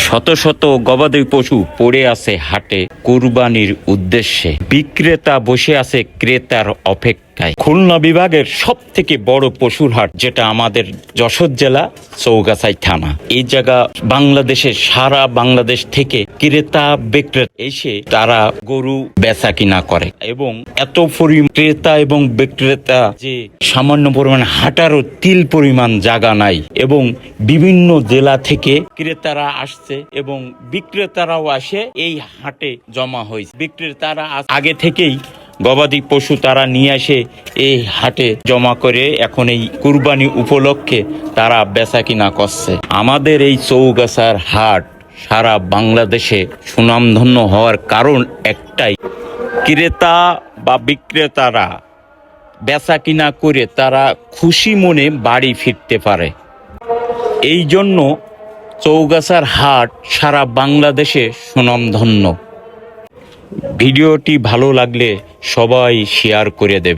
শত শত গবাদি পশু পড়ে আছে হাটে কুরবানির উদ্দেশ্যে। বিক্রেতা বসে আছে ক্রেতার অপেক্ষায়। খুলনা বিভাগের সব থেকে বড় পশুর হাট, যেটা আমাদের যশোর জেলা চৌগাছাই থানা। এই জায়গা বাংলাদেশের সারা বাংলাদেশ থেকে ক্রেতা বিক্রেতা এসে তারা গরু বেচা কিনা করে, এবং এত ক্রেতা এবং বিক্রেতা যে সামান্য পরিমাণ হাঁটারও তিল পরিমাণ জায়গা নাই, এবং বিভিন্ন জেলা থেকে ক্রেতারা আসছে এবং বিক্রেতারাও আসে এই হাটে জমা হয়েছে। বিক্রেতারা আগে থেকেই গবাদি পশু তারা নিয়ে আসে এই হাটে জমা করে, এখন এই কুরবানি উপলক্ষে তারা বেচা কিনা করছে। আমাদের এই চৌগাছার হাট সারা বাংলাদেশে সুনামধন্য হওয়ার কারণ একটাই, ক্রেতা বা বিক্রেতারা বেচা কিনা করে তারা খুশি মনে বাড়ি ফিরতে পারে। এই জন্য চৌগাছার হাট সারা বাংলাদেশে সুনামধন্য। ভিডিওটি ভালো লাগলে সবাই শেয়ার করে দেবেন।